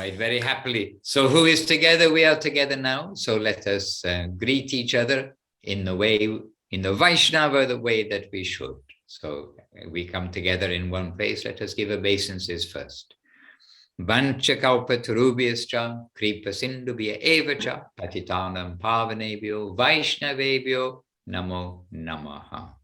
Right, very happily. So who is together? We are together now. So let us greet each other in the way, in the Vaishnava, the way that we should. So we come together in one place. Let us give obeisances first. Vancha kalpatarubhyascha kripa sindubhya evacha patitanam pavanebhyo Vaishnavebhyo namo namaha.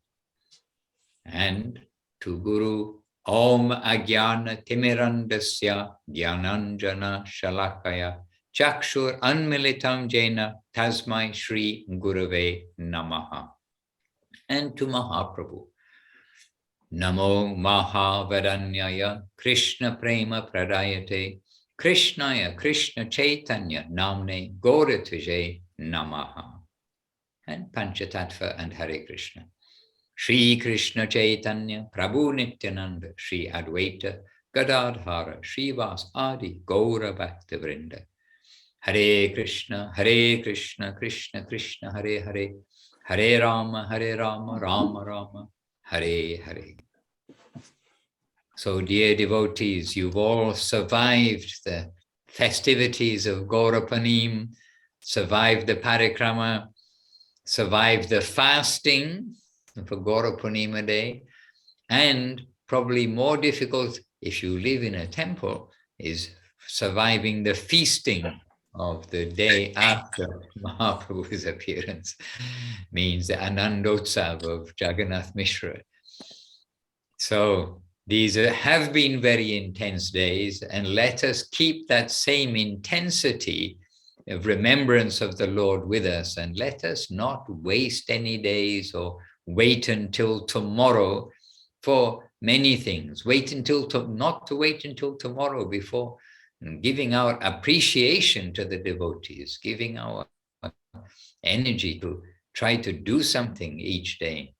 And to Guru, Om Agyana Timirandasya Gyananjana Shalakaya Chakshur Anmilitam Jena Tasmai Shri Gurave Namaha. And to Mahaprabhu, Namo Mahavaranyaya Krishna Prema Pradayate Krishnaya Krishna Chaitanya Namne Gaurataje Namaha. And Panchatattva and Hare Krishna. Shri Krishna Chaitanya, Prabhu Nityananda, Shri Advaita, Gadadhara, Shri Vas Adi, Gaura Bhakta Vrinda. Hare Krishna, Krishna Krishna, Hare Hare, Hare Rama, Rama Rama, Hare Hare. So dear devotees, you've all survived the festivities of Gaurapanim, survived the parikrama, survived the fasting for Gaura Purnima Day, and probably more difficult if you live in a temple is surviving the feasting of the day after Mahaprabhu's appearance, means the Anandotsav of Jagannath Mishra. So these have been very intense days, and let us keep that same intensity of remembrance of the Lord with us, and let us not waste any days or wait until tomorrow for many things. Not to wait until tomorrow before giving our appreciation to the devotees, giving our energy to try to do something each day,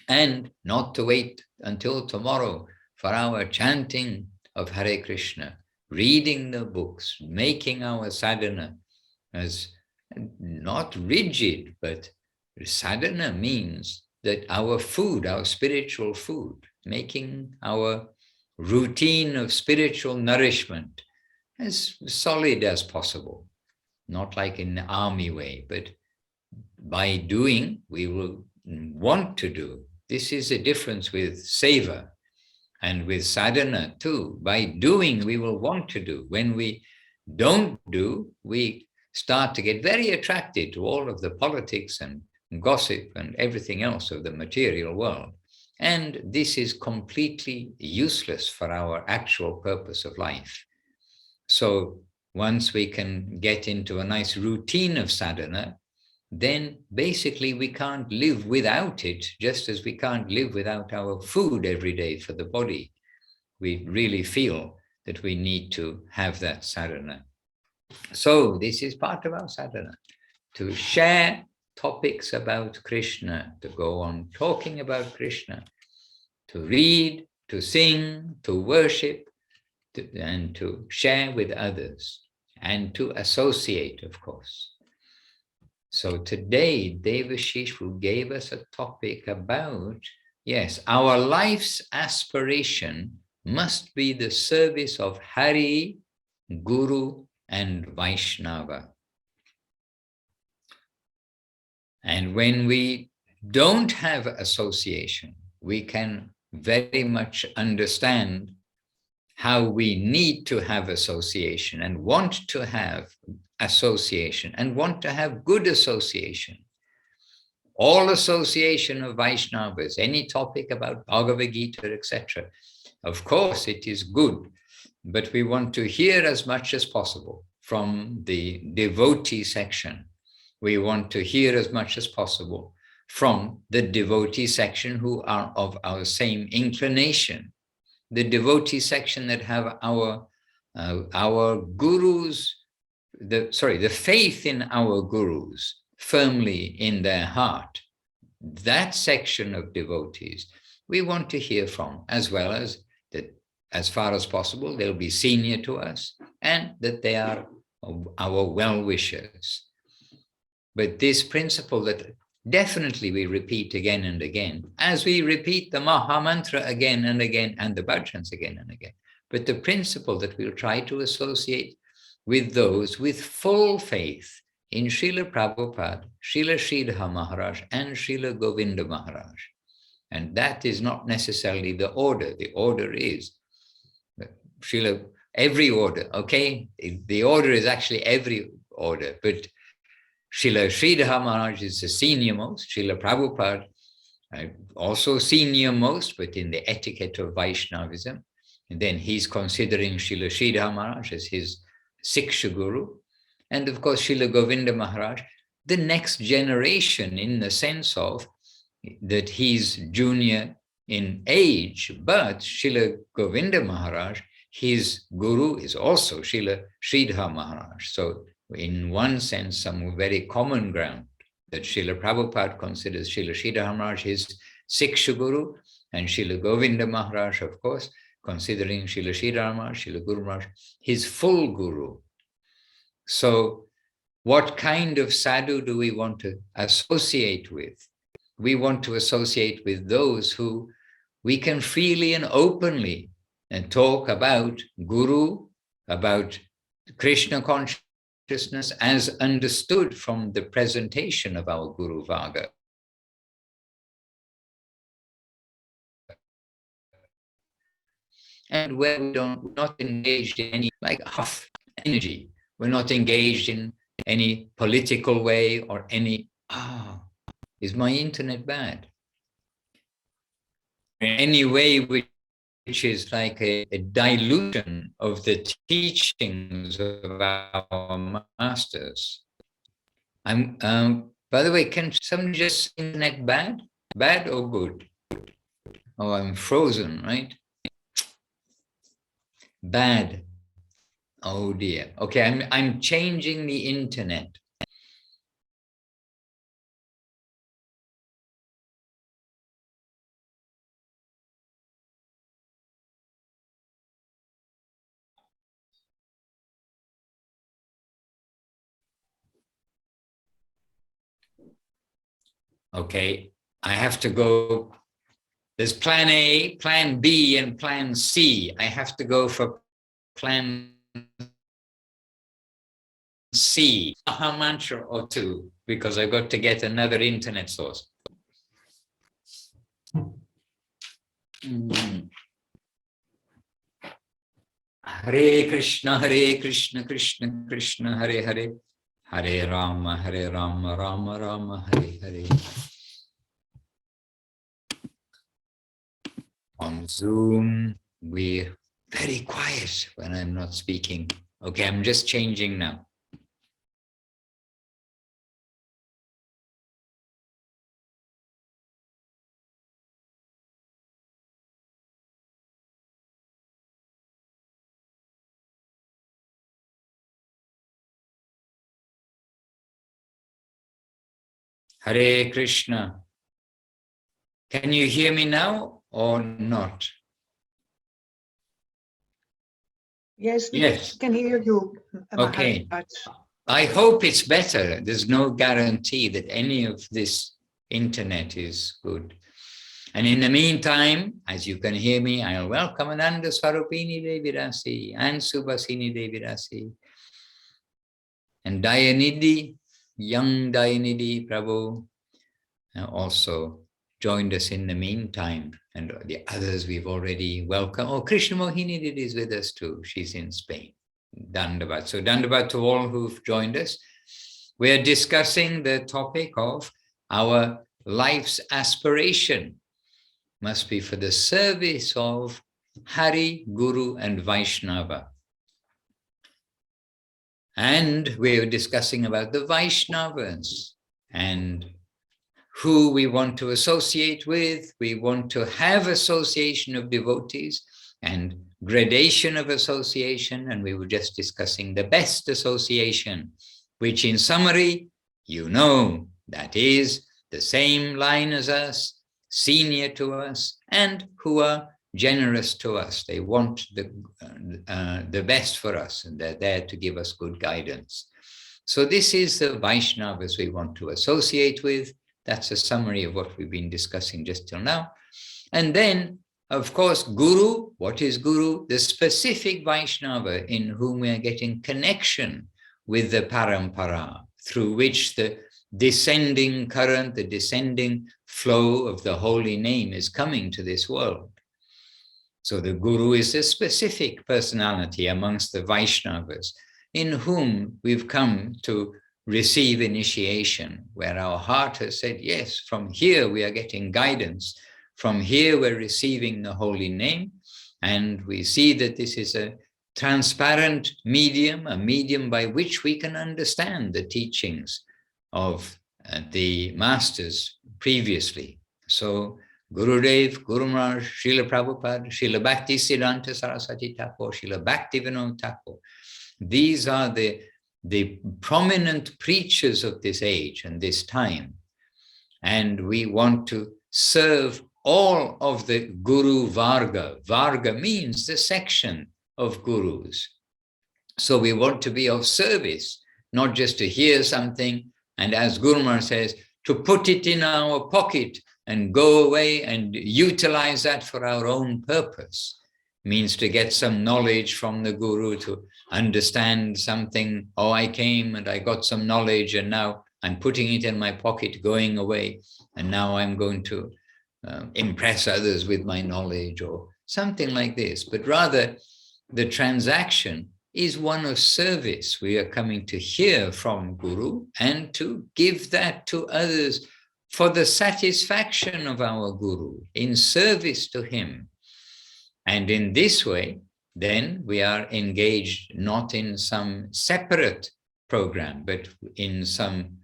and not to wait until tomorrow for our chanting of Hare Krishna, reading the books, making our sadhana as not rigid, but sadhana means that our food, our spiritual food, making our routine of spiritual nourishment as solid as possible, not like in the army way, but by doing, we will want to do. This is a difference with seva and with sadhana too. By doing, we will want to do. When we don't do, we start to get very attracted to all of the politics and gossip and everything else of the material world. And this is completely useless for our actual purpose of life. So once we can get into a nice routine of sadhana, then basically we can't live without it, just as we can't live without our food every day for the body. We really feel that we need to have that sadhana. So this is part of our sadhana, to share topics about Krishna, to go on talking about Krishna, to read, to sing, to worship, and to share with others, and to associate, of course. So today, Devashis gave us a topic about, yes, our life's aspiration must be the service of Hari, Guru, and Vaishnava. And when we don't have association, we can very much understand how we need to have association and want to have association and want to have good association. All association of Vaishnavas, any topic about Bhagavad Gita, etc. Of course, it is good, but we want to hear as much as possible from the devotee section. We want to hear as much as possible from the devotee section who are of our same inclination. The devotee section that have our gurus, the faith in our gurus firmly in their heart. That section of devotees we want to hear from, as well as that as far as possible they'll be senior to us and that they are our well-wishers. But this principle that definitely we repeat again and again, as we repeat the Maha Mantra again and again, and the bhajans again and again. But the principle that we'll try to associate with those with full faith in Srila Prabhupada, Srila Sridhar Maharaj, and Srila Govinda Maharaj. And that is not necessarily the order. The order is Srila, every order, okay? The order is actually every order, but Srila Sridhar Maharaj is the senior most, Srila Prabhupada also senior most, but in the etiquette of Vaishnavism. And then he's considering Srila Sridhar Maharaj as his Siksha Guru. And of course, Srila Govinda Maharaj, the next generation in the sense of that he's junior in age, but Srila Govinda Maharaj, his guru is also Srila Sridhar Maharaj. So in one sense, some very common ground that Srila Prabhupada considers Srila Sridhar Maharaj his Siksha Guru, and Srila Govinda Maharaj, of course, considering Srila Sridhar Maharaj, Srila Guru Maharaj, his full guru. So what kind of sadhu do we want to associate with? We want to associate with those who we can freely and openly and talk about Guru, about Krishna consciousness as understood from the presentation of our Guru Varga. And where we're not engaged in any like huff energy, we're not engaged in any political way or any, is my internet bad? In any way which is like a dilution of the teachings of our masters. By the way, can somebody just say internet bad? Bad or good? Oh, I'm frozen, right? Bad. Oh dear. Okay, I'm changing the internet. Okay, I have to go. There's plan A, plan B, and plan C. I have to go for plan C, a mantra or two, because I've got to get another internet source. Hare Krishna, Krishna Krishna, Hare Hare, Hare Rama, Rama Rama, Hare Hare. On Zoom, we're very quiet when I'm not speaking. Okay, I'm just changing now. Hare Krishna. Can you hear me now or not? Yes, yes, we can hear you. Okay. Maharaj. I hope it's better. There's no guarantee that any of this internet is good. And in the meantime, as you can hear me, I'll welcome Ananda Swarupini Devirasi and Subhasini Devirasi and Dayanidhi, young Dayanidhi Prabhu, also joined us in the meantime. And the others we've already welcomed. Oh, Krishna Mohini Didi is with us too. She's in Spain. Dandavat. So Dandavat to all who've joined us. We're discussing the topic of our life's aspiration must be for the service of Hari, Guru, and Vaishnava. And we're discussing about the Vaishnavas and who we want to associate with. We want to have association of devotees and gradation of association. And we were just discussing the best association, which in summary, you know, that is the same line as us, senior to us, and who are generous to us. They want the best for us, and they're there to give us good guidance. So this is the Vaishnavas we want to associate with. That's a summary of what we've been discussing just till now. And then of course, Guru, what is Guru? The specific Vaishnava in whom we are getting connection with the Parampara, through which the descending current, the descending flow of the holy name is coming to this world. So the Guru is a specific personality amongst the Vaishnavas in whom we've come to receive initiation, where our heart has said, yes, from here we are getting guidance. From here we're receiving the holy name. And we see that this is a transparent medium, a medium by which we can understand the teachings of the masters previously. So Gurudev, Guru Maharaj, Srila Prabhupada, Srila Bhakti Siddhanta Saraswati Thakur, Srila Bhakti Vinod Thakur. These are the prominent preachers of this age and this time. And we want to serve all of the Guru Varga. Varga means the section of Gurus. So we want to be of service, not just to hear something, and as Guru Maharaj says, to put it in our pocket and go away and utilize that for our own purpose. Means to get some knowledge from the Guru, to understand something. Oh, I came and I got some knowledge and now I'm putting it in my pocket, going away, and now I'm going to impress others with my knowledge or something like this. But rather, the transaction is one of service. We are coming to hear from Guru and to give that to others for the satisfaction of our Guru, in service to him. And in this way, then we are engaged not in some separate program, but in some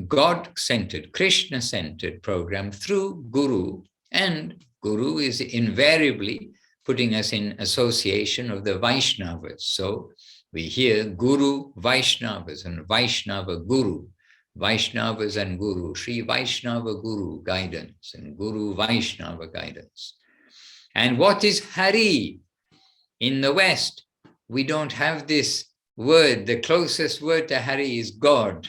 God-centered, Krishna-centered program through Guru. And Guru is invariably putting us in association of the Vaishnavas. So we hear Guru Vaishnavas and Vaishnava Guru, Vaishnavas and Guru, Sri Vaishnava Guru guidance and Guru Vaishnava guidance. And what is Hari? In the West, we don't have this word. The closest word to Hari is God.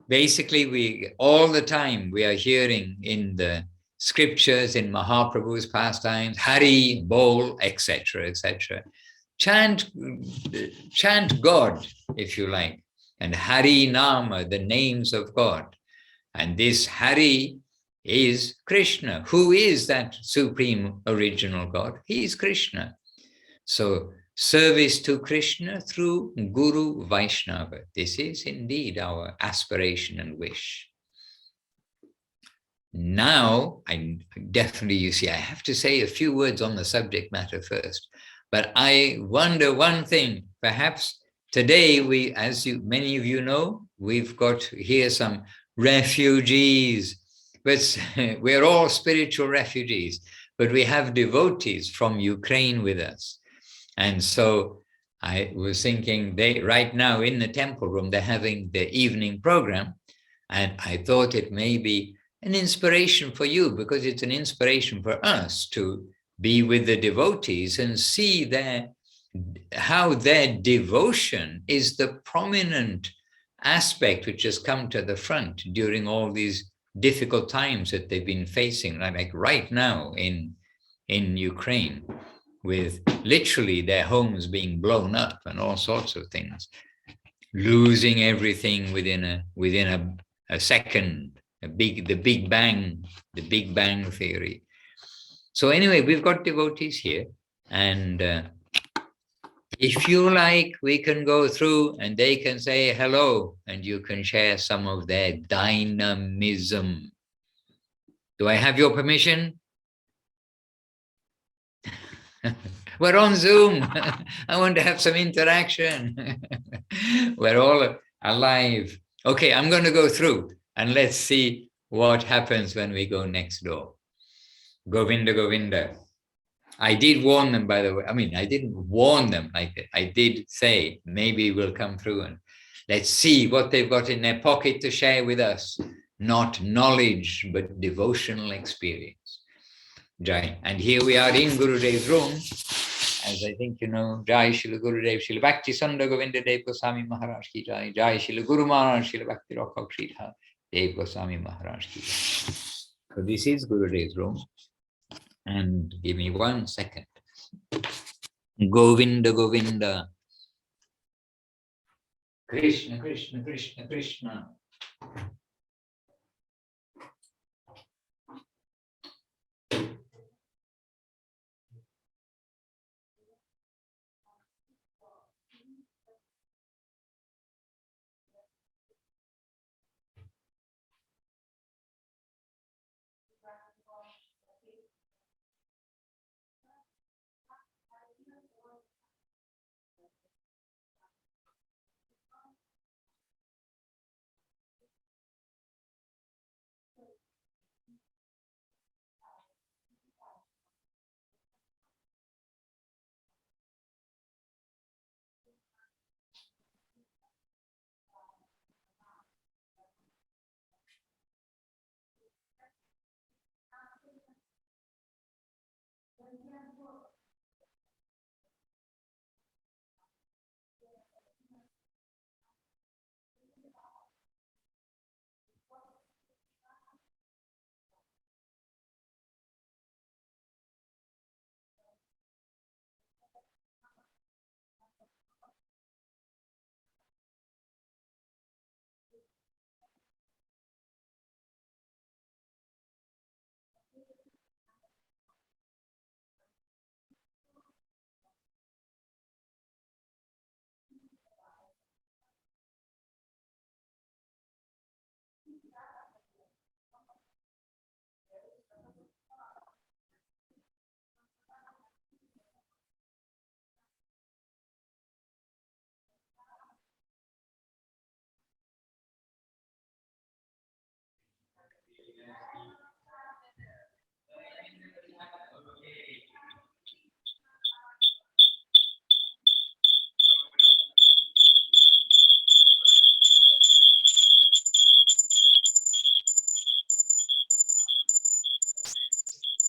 Basically, all the time we are hearing in the scriptures, in Mahaprabhu's pastimes, Hari, Bol, etc., etc. Chant God, if you like, and Hari Nama, the names of God. And this Hari is Krishna. Who is that supreme original God? He is Krishna. So service to Krishna through Guru Vaishnava. This is indeed our aspiration and wish. Now, I definitely, you see, I have to say a few words on the subject matter first. But I wonder one thing, perhaps today we, as many of you know, we've got here some refugees, but we're all spiritual refugees, but we have devotees from Ukraine with us. And so I was thinking, right now in the temple room, they're having the evening program. And I thought it may be an inspiration for you, because it's an inspiration for us to be with the devotees and see how their devotion is the prominent aspect which has come to the front during all these difficult times that they've been facing, like right now in Ukraine, with literally their homes being blown up and all sorts of things, losing everything within a second, the Big Bang theory. So anyway, we've got devotees here, and if you like, we can go through and they can say hello, and you can share some of their dynamism. Do I have your permission? We're on Zoom. I want to have some interaction. We're all alive. Okay, I'm going to go through and let's see what happens when we go next door. Govinda, Govinda. I did warn them, by the way. I mean, I didn't warn them like that. I did say, maybe we'll come through and let's see what they've got in their pocket to share with us. Not knowledge, but devotional experience. Jai. And here we are in Gurudev's room. As I think you know, Jai Srila Gurudev, Srila Bhakti Sunda Govinda Dev Goswami Maharaj ki Jai. Jai Srila Guru Maharaj, Srila Bhakti Rakha Sridhar Dev Goswami Maharaj ki Jai. So this is Gurudev's room. And give me 1 second. Govinda, Govinda. Krishna, Krishna, Krishna, Krishna.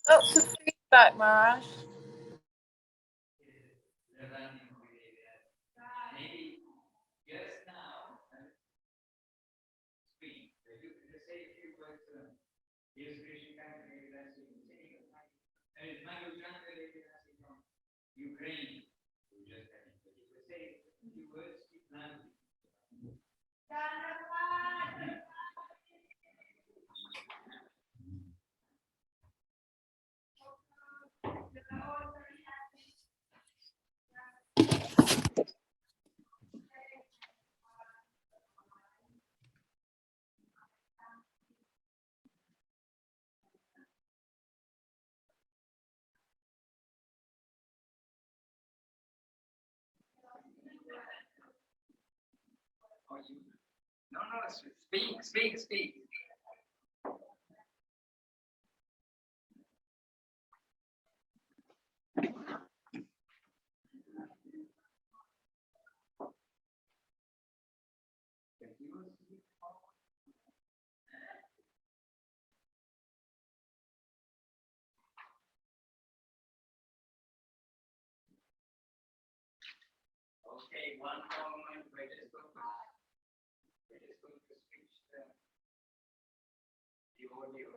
Lots of feedback, Maharaj. Maybe just now, speak. You can just say a few words to them. Yes, Krishna, Kanta, Devashis. And it's Madhusudan from Ukraine. Who just had it. But you could say a few words, speak loudly. No, speak. Okay, one moment. We're just going to switch the audio.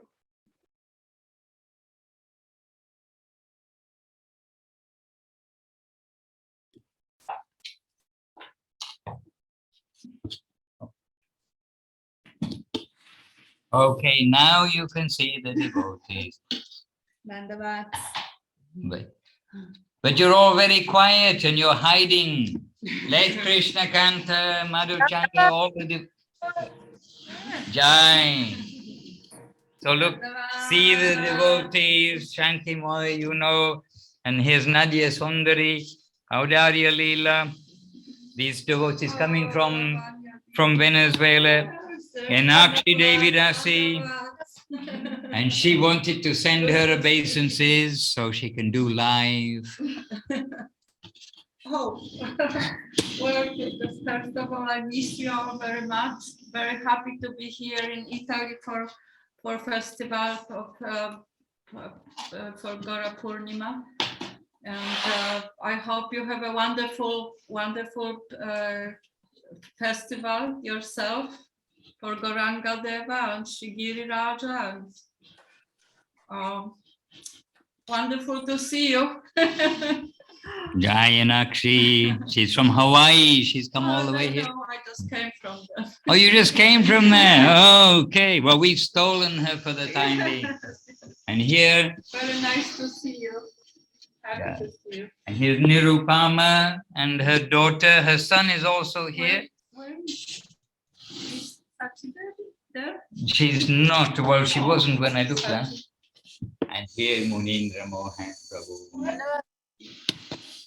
Okay, now you can see the devotees. But you're all very quiet and you're hiding. Let Krishna Kanta, Madhusudan, all the Jai. So look, see the devotees, Shantimoy, you know, and here's Nadia Sundari, Audarya Leela, these devotees coming from Venezuela, and Akshi Devidasi, and she wanted to send her obeisances so she can do live. Oh, well, first of all, I miss you all very much. Very happy to be here in Italy for festival for Gora Purnima, and I hope you have a wonderful festival yourself for Gauranga Deva and Shigiri Raja. And Wonderful to see you. Jayanakshi, she's from Hawaii. She's come all the way here. No, I just came from there. Oh, you just came from there. Oh, okay. Well, we've stolen her for the time being. And here, Very nice to see you. Happy Yeah. to see you. and here's Nirupama and her daughter. Her son is also here. Where is Sachi there? She's not. Well, she wasn't when I looked at her. And here Munindra, Mohan, Prabhu.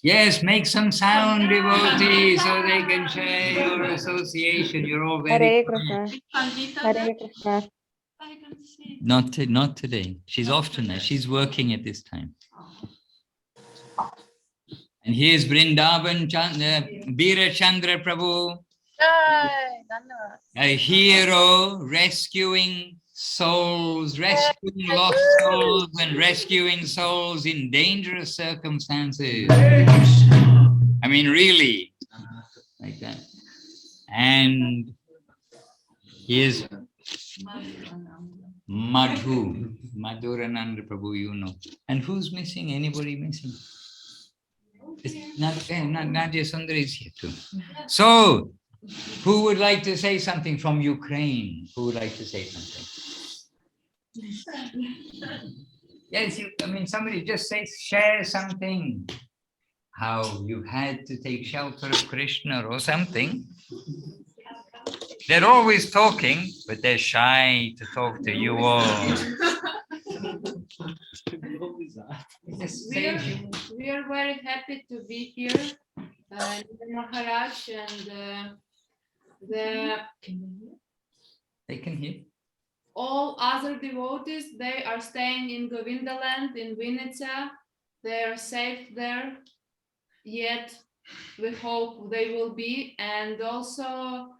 Yes, make some sound, devotees, so they can share your association. You're all very Hare quiet. Krishna. Pandita Hare there? Krishna. I can see. Not today. She's off tonight. She's working at this time. And here's Vrindavan Virachandra Prabhu, a hero rescuing souls, rescuing lost souls and rescuing souls in dangerous circumstances. I mean, really, like that. And here's Madhurananda Prabhu, you know. And who's missing? Anybody missing? It's not Nadia Sundari is here too. So, who would like to say something from Ukraine? Who would like to say something? Yes, somebody just say, share something. How you had to take shelter of Krishna or something. They're always talking, but they're shy to talk to you all. We are very happy to be here, Maharaj, and They can hear. all other devotees. They are staying in Govinda land in Vinica. They are safe there. Yet we hope they will be, and also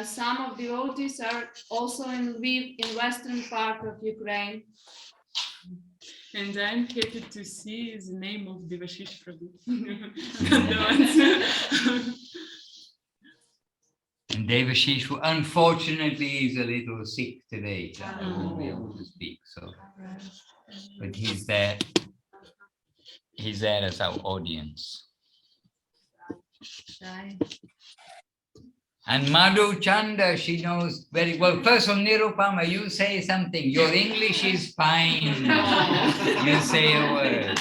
some of devotees are also live in western part of Ukraine. And I'm happy to see the name of Devashis Prabhu. And Devashis, who unfortunately is a little sick today, so he won't be able to speak. So, but he's there. He's there as our audience. And Madhu Chanda, she knows very well. First of Nirupama, you say something. Your English is fine. You say a word.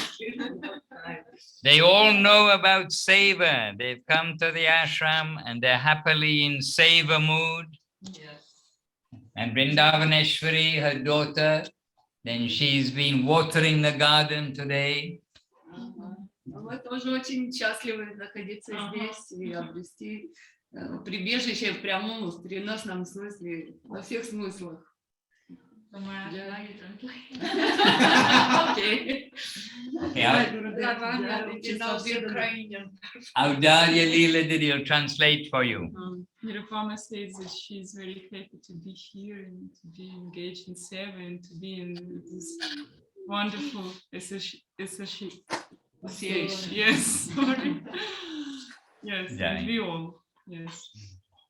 They all know about seva. They've come to the ashram and they're happily in seva mood. Yes. And Vrindavaneshwari, her daughter, then she's been watering the garden today. Мы тоже очень счастливы находиться здесь и обрести прибежище в прямом, в переносном смысле, во всех смыслах. Okay. Audalia Leela Didi will translate for you. Nirupama says that she's very happy to be here and to be engaged in seva and to be in this wonderful association. Yes, sorry. Yes, Yeah. we all. Yes.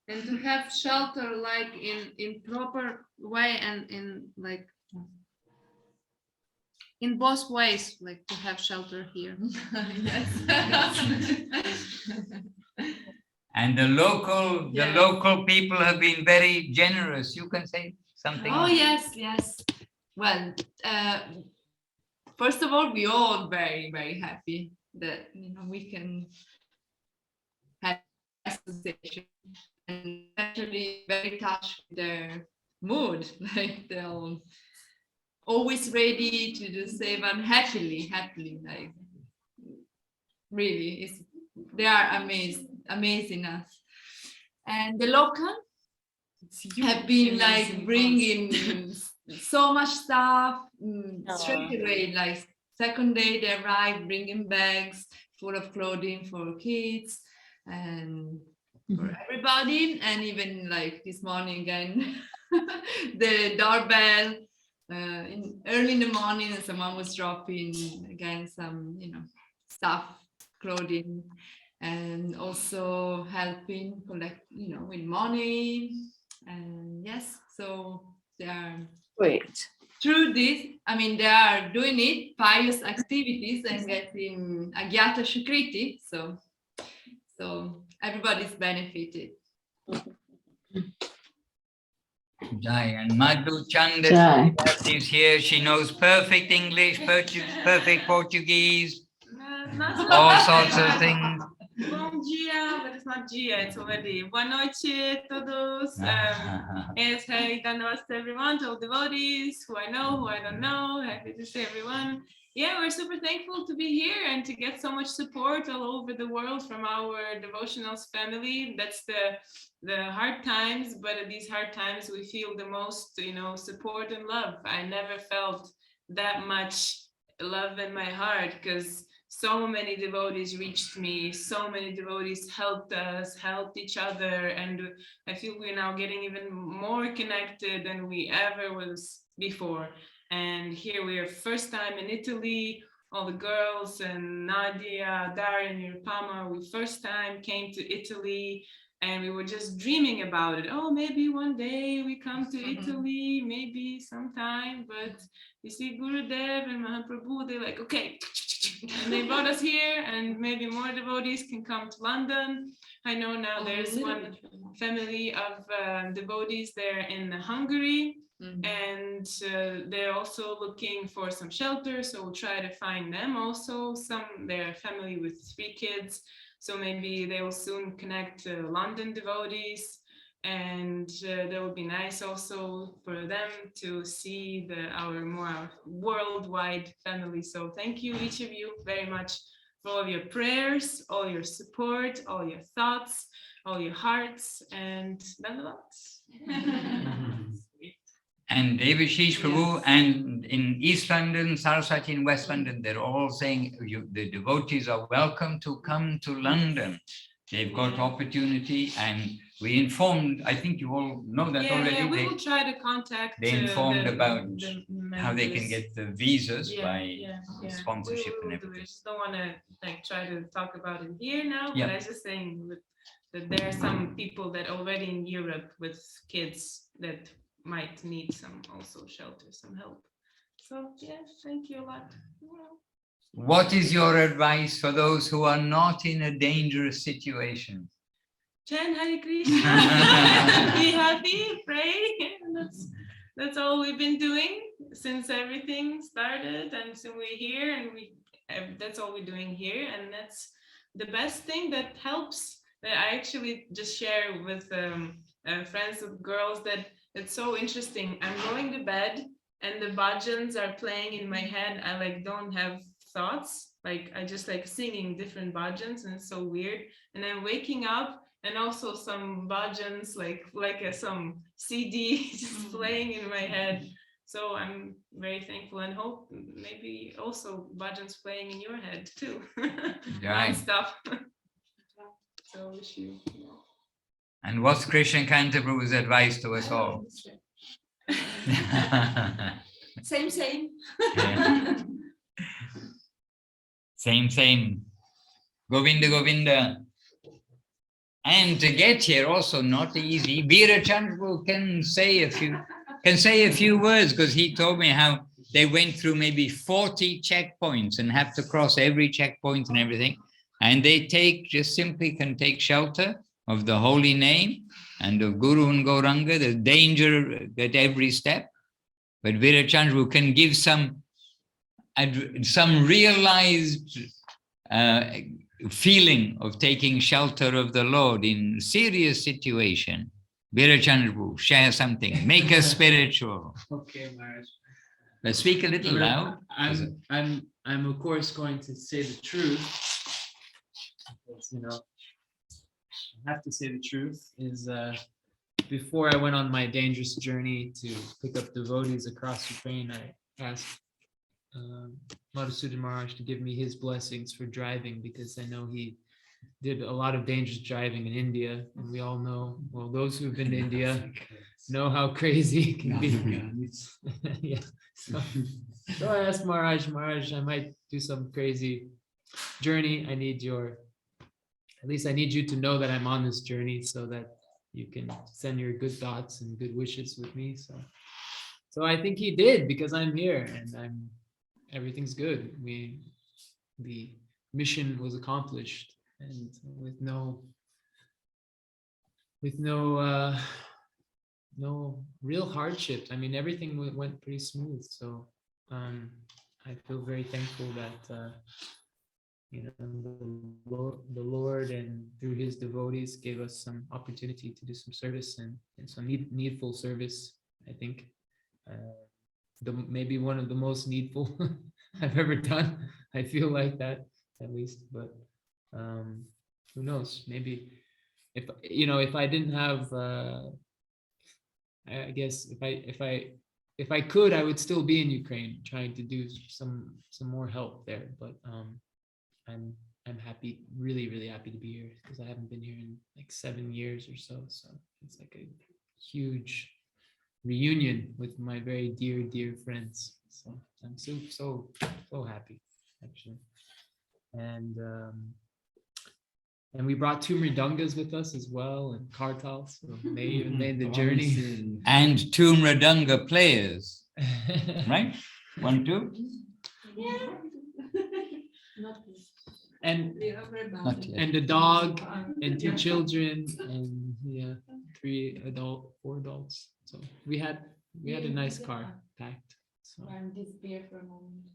And to have shelter like in proper way and in both ways, like to have shelter here. And the local people have been very generous. You can say something. Oh yes. Well, first of all, we all very, very happy that we can have association, and actually very touched with their mood, like they're always ready to do seva and happily, like really, they are amazing us. And the local have been like bringing so much stuff straight away, like second day they arrive bringing bags full of clothing for kids and for everybody. And even like this morning again, the doorbell early in the morning, and someone was dropping again some stuff, clothing, and also helping collect with money. And yes, so they are Wait, through this, I mean, they are doing it, pious activities and getting Agyata Shukriti. So everybody's benefited. Jai. And Madhusudan is here. She knows perfect English, perfect Portuguese, all sorts of things. Bom dia, but it's not dia, it's already. Boa noite, todos. Yes, hey, namaste everyone, to all devotees, who I know, who I don't know. Happy to see everyone. Yeah, we're super thankful to be here and to get so much support all over the world from our devotionals family. That's the hard times, but at these hard times we feel the most, support and love. I never felt that much love in my heart because so many devotees reached me, so many devotees helped us, helped each other, and I feel we're now getting even more connected than we ever was before. And here we are, first time in Italy, all the girls and Nadia, Daria, and Nirupama, we first time came to Italy and we were just dreaming about it. Oh, maybe one day we come to Italy, maybe sometime, but you see Gurudev and Mahaprabhu, they're like, okay, and they brought us here, and maybe more devotees can come to London. I know now there's one family of devotees there in Hungary, and they're also looking for some shelter, so we'll try to find them also. They're a family with 3 kids, so maybe they will soon connect to London devotees. And that would be nice also for them to see our worldwide family. So thank you, each of you, very much for all of your prayers, all your support, all your thoughts, all your hearts, and dandavats. And Devashis Prabhu, and in East London, Saraswati in West London, they're all saying the devotees are welcome to come to London. They've got opportunity, and we informed, I think you all know that already. Yeah, we will try to contact. They informed about how they can get the visas by sponsorship and everything. I just don't want to try to talk about it here now, but I was just saying that there are some people that already in Europe with kids that might need some also shelter, some help. So yeah, thank you a lot. What is your advice for those who are not in a dangerous situation? Chant Hare Krishna, be happy, pray. That's all we've been doing since everything started, and so we're here, and that's all we're doing here, and that's the best thing that helps. That I actually just share with friends of girls that it's so interesting. I'm going to bed and the bhajans are playing in my head. I don't have thoughts, I just singing different bhajans, and it's so weird. And I'm waking up and also some bhajans some CD just playing in my head. So I'm very thankful and hope maybe also bhajans playing in your head too. Right. Stuff. So wish you. And what's Krishna Kanta Prabhu's advice to us all? Same. Yeah. Same. Govinda, Govinda. And to get here also not easy. Virachandra can say a few words, because he told me how they went through maybe 40 checkpoints and have to cross every checkpoint and everything. And they just simply can take shelter of the holy name and of Guru and Gauranga. There's danger at every step. But Virachandra can give some realized feeling of taking shelter of the Lord in serious situation. Virachandra, share something, make us spiritual. Okay, Maharaj. But speak a little loud. I'm of course going to say the truth. Because, I have to say the truth. Is before I went on my dangerous journey to pick up devotees across Ukraine, I asked Madhusudan Maharaj to give me his blessings for driving, because I know he did a lot of dangerous driving in India, and we all know, well, those who've been to India know how crazy it can be. Yeah. So I asked Maharaj, I might do some crazy journey. I need you to know that I'm on this journey, so that you can send your good thoughts and good wishes with me. So So I think he did, because I'm here and everything's good. The mission was accomplished, and with no real hardship. I mean, everything went pretty smooth. So I feel very thankful that the Lord and through his devotees gave us some opportunity to do some service and some needful service. I think maybe one of the most needful I've ever done. I feel like that, at least. But who knows? Maybe if I didn't have, I guess if I could, I would still be in Ukraine trying to do some more help there. But I'm happy, really, really happy to be here, because I haven't been here in like 7 years or so. So it's like a huge reunion with my very dear friends. So I'm so happy, actually. And we brought 2 mridungas with us as well, and kartals. So they even made the journey. And 2 mridanga players, right? 1, 2. Yeah. And Not yet. a dog and 2 children and 4 adults. So we had a nice car packed. So Disappear for a moment.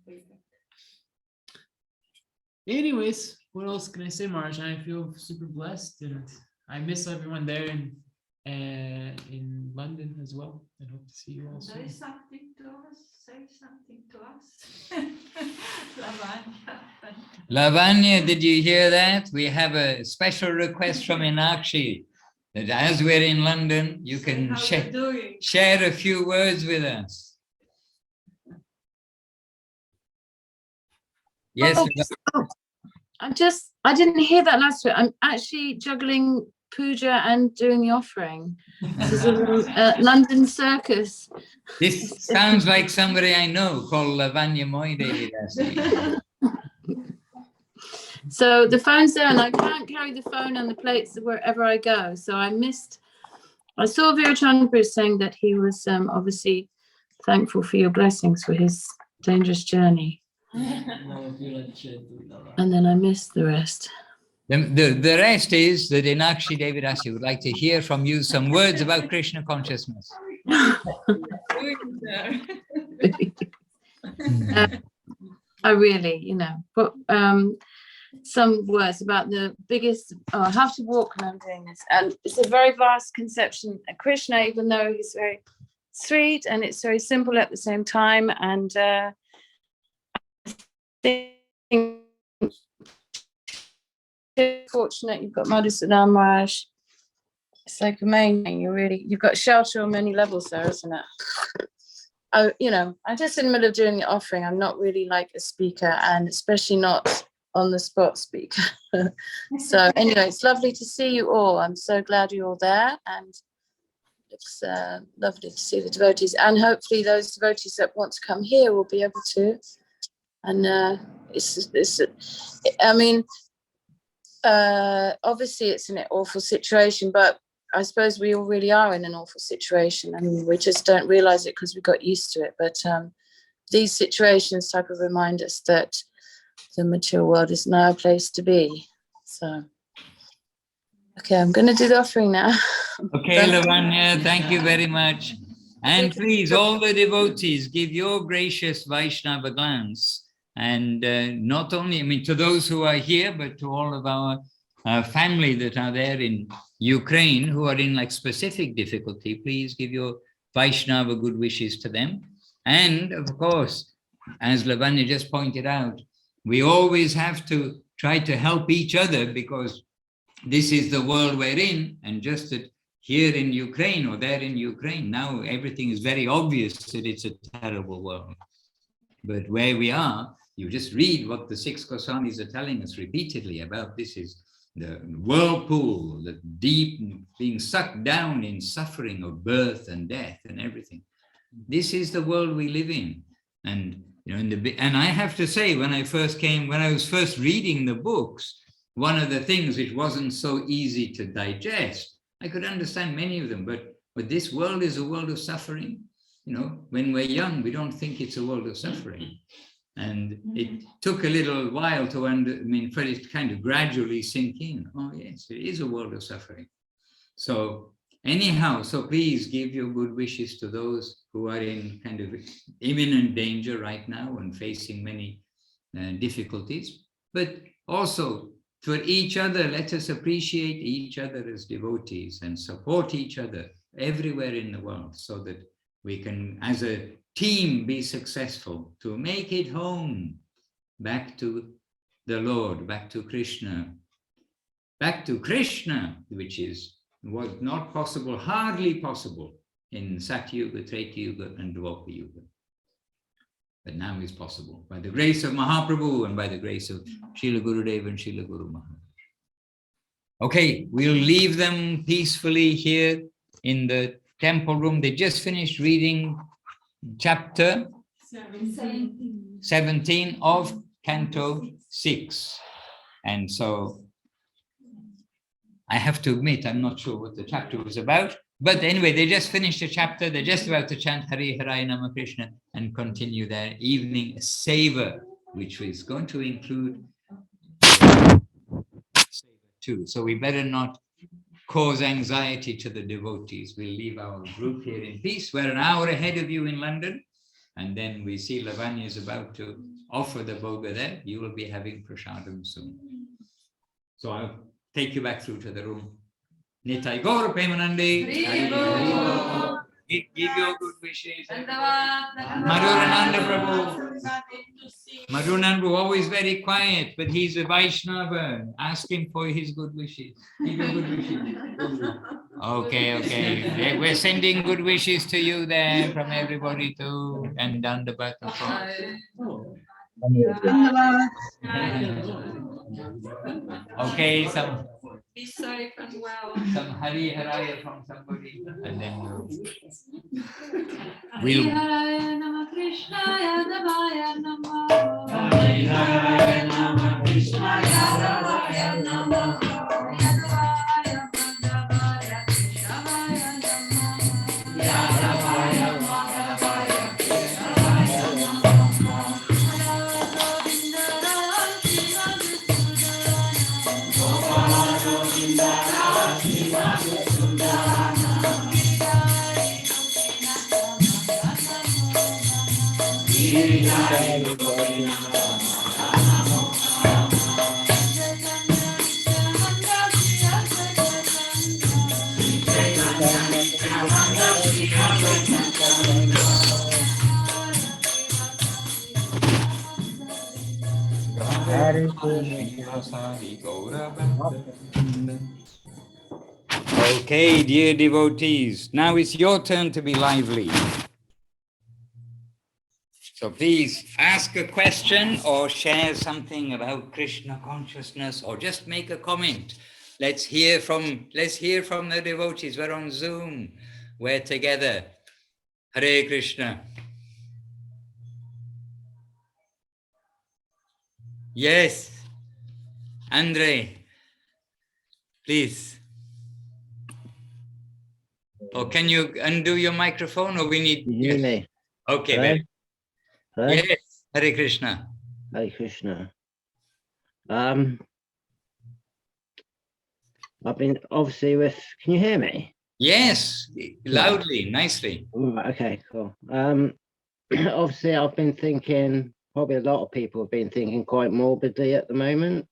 anyways, what else can I say, Maharaj? I feel super blessed, and I miss everyone there in London as well, and hope to see you all soon. Say something to us. Say something to us. Lavanya. Lavanya, did you hear that? We have a special request from Inakshi that as we're in London, you can share a few words with us. Yes. I didn't hear that last bit. I'm actually juggling puja and doing the offering. This is a London circus. This sounds like somebody I know called Lavanya Moy Devashis. So the phone's there, and I can't carry the phone and the plates wherever I go. So I saw Virachandra saying that he was obviously thankful for your blessings for his dangerous journey. And then I missed the rest. The rest is that Inakshi Devadasi would like to hear from you some words about Krishna consciousness. I really, but some words about the biggest, I have to walk when I'm doing this. And it's a very vast conception of Krishna, even though he's very sweet and it's very simple at the same time. And fortunate you've got Madhusudan Maharaj. It's like amazing. You've got shelter on many levels there, isn't it? I'm just in the middle of doing the offering. I'm not really like a speaker, and especially not on the spot speaker. So anyway, it's lovely to see you all. I'm so glad you're all there, and it's lovely to see the devotees, and hopefully those devotees that want to come here will be able to. And obviously it's an awful situation, but I suppose we all really are in an awful situation. I mean, we just don't realize it because we got used to it. But these situations type of remind us that the material world is now a place to be. So, okay, I'm going to do the offering now. Okay, Lavanya, thank you very much. And please, all the devotees, give your gracious Vaishnava glance. And not only, to those who are here, but to all of our family that are there in Ukraine who are in like specific difficulty, please give your Vaishnava good wishes to them. And of course, as Lavanya just pointed out, we always have to try to help each other, because this is the world we're in. And just that here in Ukraine or there in Ukraine, now everything is very obvious that it's a terrible world. But where we are, you just read what the 6 Goswamis are telling us repeatedly about. This is the whirlpool, the deep being sucked down in suffering of birth and death and everything. This is the world we live in. And and I have to say, when I was first reading the books, one of the things which wasn't so easy to digest, I could understand many of them, but this world is a world of suffering. you know, when we're young, we don't think it's a world of suffering. And it took a little while to for it to kind of gradually sink in. Oh yes, it is a world of suffering. So anyhow, so please give your good wishes to those who are in kind of imminent danger right now and facing many difficulties. But also for each other, let us appreciate each other as devotees and support each other everywhere in the world so that we can, as a team, be successful to make it home back to the Lord, back to Krishna, which was not possible, hardly possible in Satyuga, Treta Yuga and Dwapara Yuga. But now is possible by the grace of Mahaprabhu and by the grace of Srila Gurudev and Srila Guru Maharaj. Okay, we'll leave them peacefully here in the temple room. They just finished reading chapter 17 of Canto 6. And so I have to admit, I'm not sure what the chapter was about. But anyway, they just finished a chapter. They're just about to chant Hare Hare Nama Krishna and continue their evening seva, which is going to include seva too. So we better not cause anxiety to the devotees. We'll leave our group here in peace. We're an hour ahead of you in London. And then we see Lavanya is about to offer the bhoga there. You will be having prasadam soon. So I'll take you back through to the room. Nitai Gaur Premanande. Give your good wishes. Madhusudan Prabhu. Madhusudan Prabhu, always very quiet, but he's a Vaishnava. Ask him for his good wishes. Give your good wishes. Okay. We're sending good wishes to you there from everybody too. And down the back of Okay, some. Be safe and well. Some Hari Haraya from somebody, and then Hari Haraya Nama Krishnaya Devaya Nama. Hari Haraya Nama Krishnaya Devaya Nama. Okay, dear devotees, now it's your turn to be lively. So please ask a question or share something about Krishna consciousness or just make a comment. Let's hear from the devotees. We're on Zoom. We're together. Hare Krishna. Yes. Andre, please. Or can you undo your microphone or we need... You hear me? Okay. Hello? Hello? Yes. Hare Krishna. Hare Krishna. I've been obviously with... Can you hear me? Yes. Loudly, nicely. Okay, cool. Obviously, I've been thinking... Probably a lot of people have been thinking quite morbidly at the moment.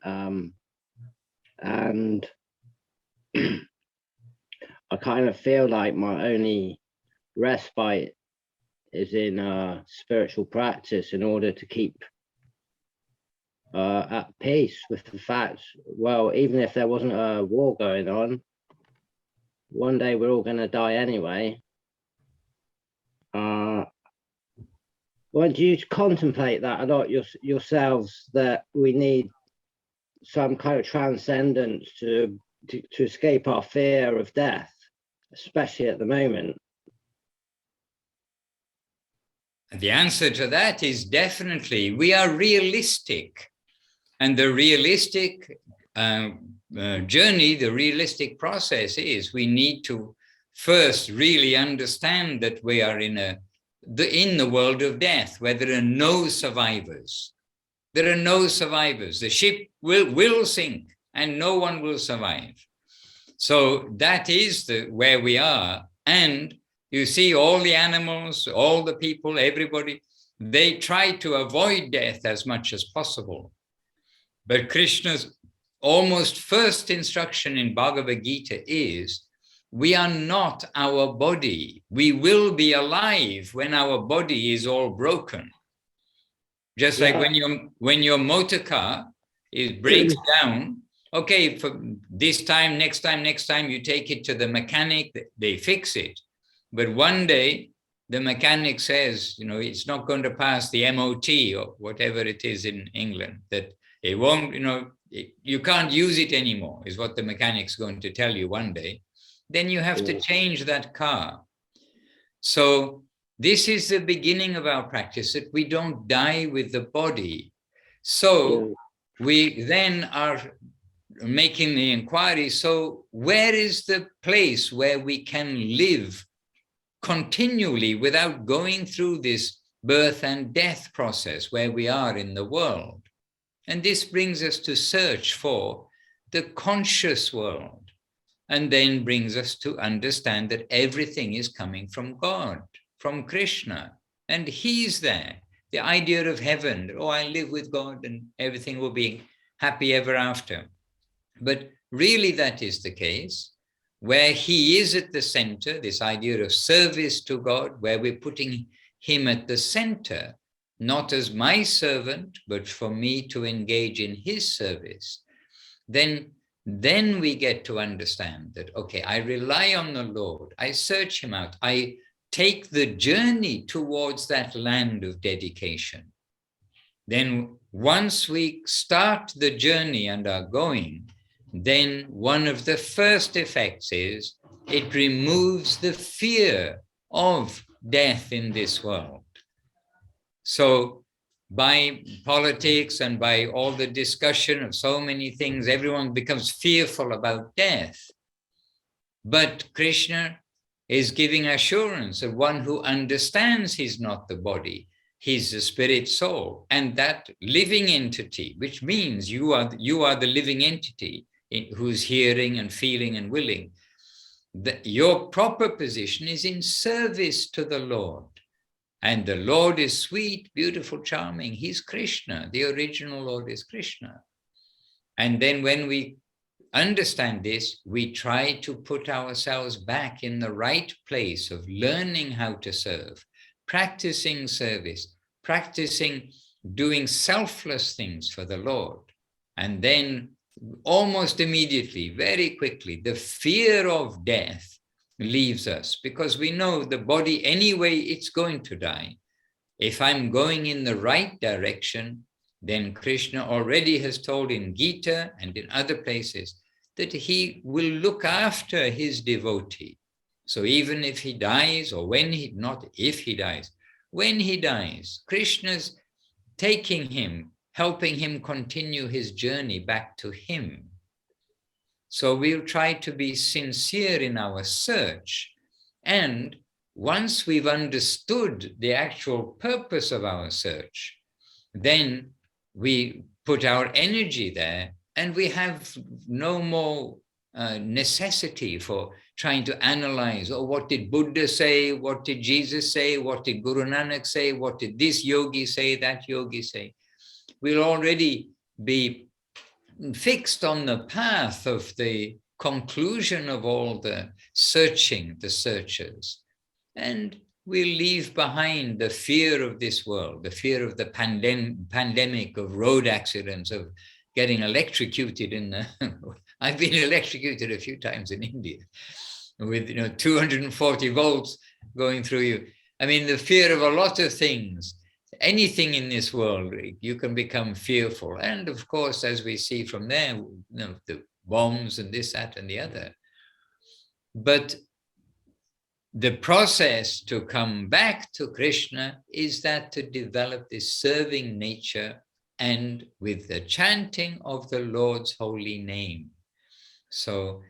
And I kind of feel like my only respite is in spiritual practice in order to keep at peace with the fact, well, even if there wasn't a war going on, one day we're all going to die anyway. Won't you contemplate that a lot yourselves, that we need some kind of transcendence to escape our fear of death, especially at the moment? The answer to that is definitely. We are realistic. And the realistic journey, the realistic process is we need to first really understand that we are in the world of death, where there are no survivors. There are no survivors. The ship will sink and no one will survive. So that is where we are. And you see all the animals, all the people, everybody, they try to avoid death as much as possible. But Krishna's almost first instruction in Bhagavad Gita is, we are not our body. We will be alive when our body is all broken. Just like when your motor car breaks down, okay, for this time, next time, you take it to the mechanic, they fix it. But one day, the mechanic says, it's not going to pass the MOT or whatever it is in England, that it won't, you can't use it anymore, is what the mechanic's going to tell you one day. Then you have to change that car. So this is the beginning of our practice, that we don't die with the body. So we then are making the inquiry, so where is the place where we can live continually without going through this birth and death process where we are in the world? And this brings us to search for the conscious world, and then brings us to understand that everything is coming from God, from Krishna, and he's there. The idea of heaven, I live with God and everything will be happy ever after. But really that is the case, where he is at the center, this idea of service to God, where we're putting him at the center, not as my servant, but for me to engage in his service. Then we get to understand that, okay, I rely on the Lord, I search him out, I take the journey towards that land of dedication. Then once we start the journey and are going, then one of the first effects is it removes the fear of death in this world. So by politics and by all the discussion of so many things, everyone becomes fearful about death. But Krishna is giving assurance of one who understands he's not the body, he's the spirit soul, and that living entity, which means you are the living entity who's hearing and feeling and willing. Your proper position is in service to the Lord. And the Lord is sweet, beautiful, charming. He's Krishna. The original Lord is Krishna. And then when we understand this, we try to put ourselves back in the right place of learning how to serve, practicing service, practicing doing selfless things for the Lord. And then almost immediately, very quickly, the fear of death leaves us, because we know the body anyway, it's going to die. If I'm going in the right direction, then Krishna already has told in Gita and in other places that he will look after his devotee. So even if he dies, or when he dies, when he dies, Krishna's taking him, helping him continue his journey back to him. So we'll try to be sincere in our search. And once we've understood the actual purpose of our search, then we put our energy there, and we have no more necessity for trying to analyze, what did Buddha say? What did Jesus say? What did Guru Nanak say? What did this yogi say, that yogi say? We'll already be fixed on the path of the conclusion of all the searching, the searchers. And we'll leave behind the fear of this world, the fear of the pandemic, of road accidents, of getting electrocuted I've been electrocuted a few times in India with 240 volts going through you. I mean, the fear of a lot of things. Anything in this world, you can become fearful. And of course, as we see from there, the bombs and this, that, and the other. But the process to come back to Krishna is that to develop this serving nature, and with the chanting of the Lord's holy name. So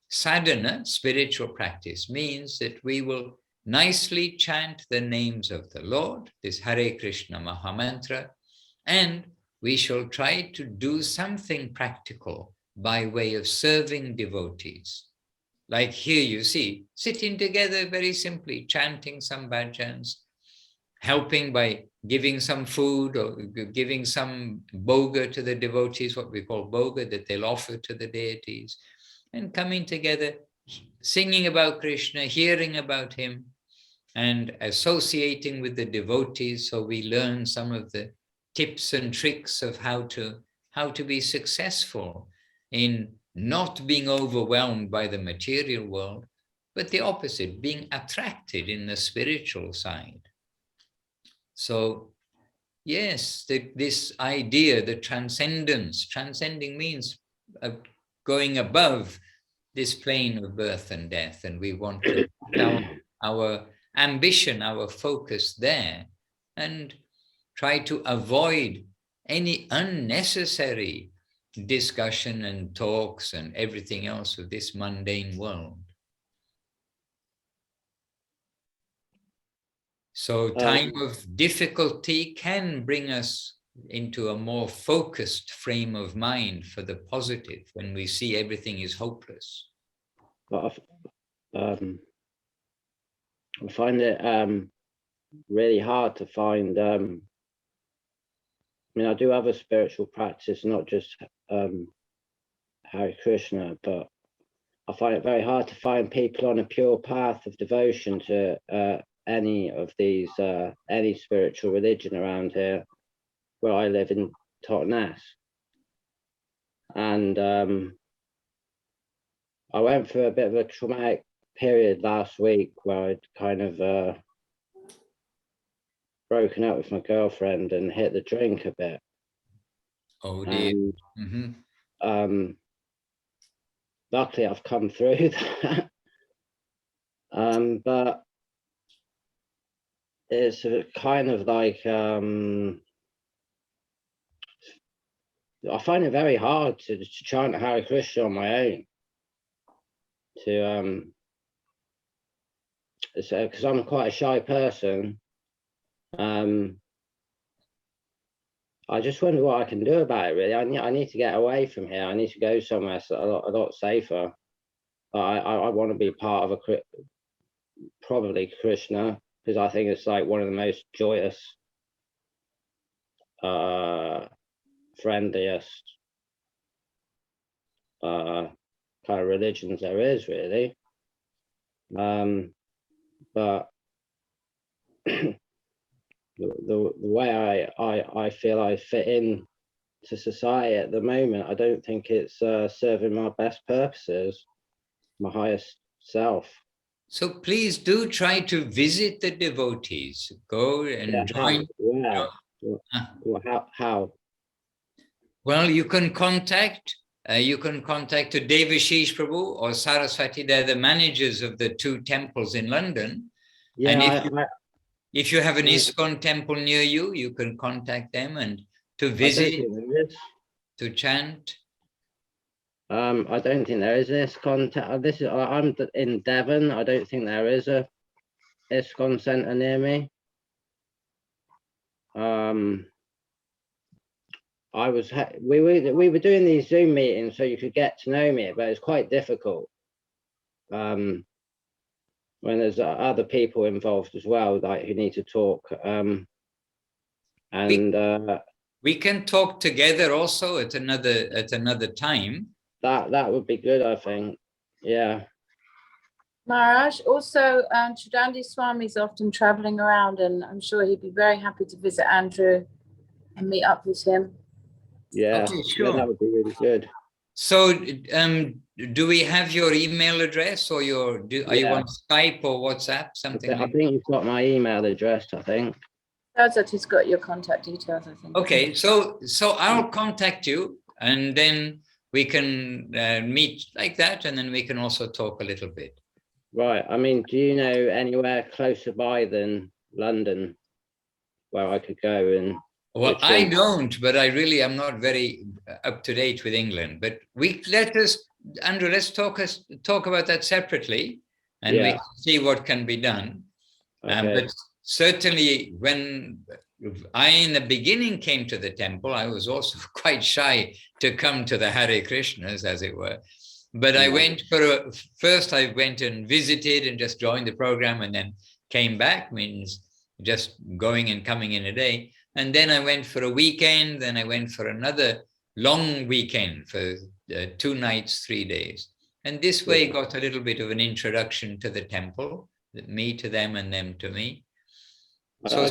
sadhana, spiritual practice, means that we will nicely chant the names of the Lord, this Hare Krishna Mahamantra, and we shall try to do something practical by way of serving devotees. Like here you see, sitting together very simply, chanting some bhajans, helping by giving some food or giving some bhoga to the devotees, what we call bhoga, that they'll offer to the deities, and coming together, singing about Krishna, hearing about him, and associating with the devotees, so we learn some of the tips and tricks of how to be successful in not being overwhelmed by the material world, but the opposite, being attracted in the spiritual side. So yes, this idea, the transcendence, transcending means going above this plane of birth and death, and we want to put our ambition, our focus there, and try to avoid any unnecessary discussion and talks and everything else of this mundane world. So time of difficulty can bring us into a more focused frame of mind for the positive when we see everything is hopeless. But I find it really hard to find, I mean, I do other spiritual practice, not just Hare Krishna, but I find it very hard to find people on a pure path of devotion to any of these, any spiritual religion around here, where I live in Totnes. And I went through a bit of a traumatic period last week where I'd kind of broken up with my girlfriend and hit the drink a bit. Oh dear. And, luckily I've come through that. But it's kind of like, I find it very hard to chant Hare Krishna on my own. Because I'm quite a shy person. I just wonder what I can do about it, really. I need to get away from here. I need to go somewhere a lot safer. But I want to be part of probably Krishna, because I think it's like one of the most joyous, friendliest kind of religions there is, really. But the way I feel I fit in to society at the moment, I don't think it's serving my best purposes, my highest self. So please do try to visit the devotees. Go and join. How? Well, you can contact the Devashis Prabhu or Saraswati. They're the managers of the 2 temples in London. Yeah, and if you have an ISKCON temple near you, you can contact them and to visit, to chant. I don't think there is ISKCON. I'm in Devon. I don't think there is a ISKCON centre near me. We were doing these Zoom meetings so you could get to know me, but it's quite difficult when there's other people involved as well, like who need to talk. We can talk together also at another time. That would be good, I think. Yeah. Maharaj, also Chudandi Swami is often traveling around, and I'm sure he'd be very happy to visit Andrew and meet up with him. Yeah, okay, sure. Yeah, that would be really good. So do we have your email address, or are you on Skype or WhatsApp, something I think you've got my email address, I think. That's he's got your contact details, I think. Okay, so I'll contact you, and then we can meet like that, and then we can also talk a little bit. Right. I mean, do you know anywhere closer by than London where I could go and... Well, I don't, but I really am not very up to date with England. But let us Andrew, let's talk about that separately, and we Yeah. can see what can be done. Okay. But certainly, when I in the beginning came to the temple, I was also quite shy to come to the Hare Krishnas, as it were. But I went first I went and visited and just joined the program, and then came back, means just going and coming in a day. And then I went for a weekend, then I went for another long weekend for 2 nights, 3 days. And this way got a little bit of an introduction to the temple, me to them and them to me. So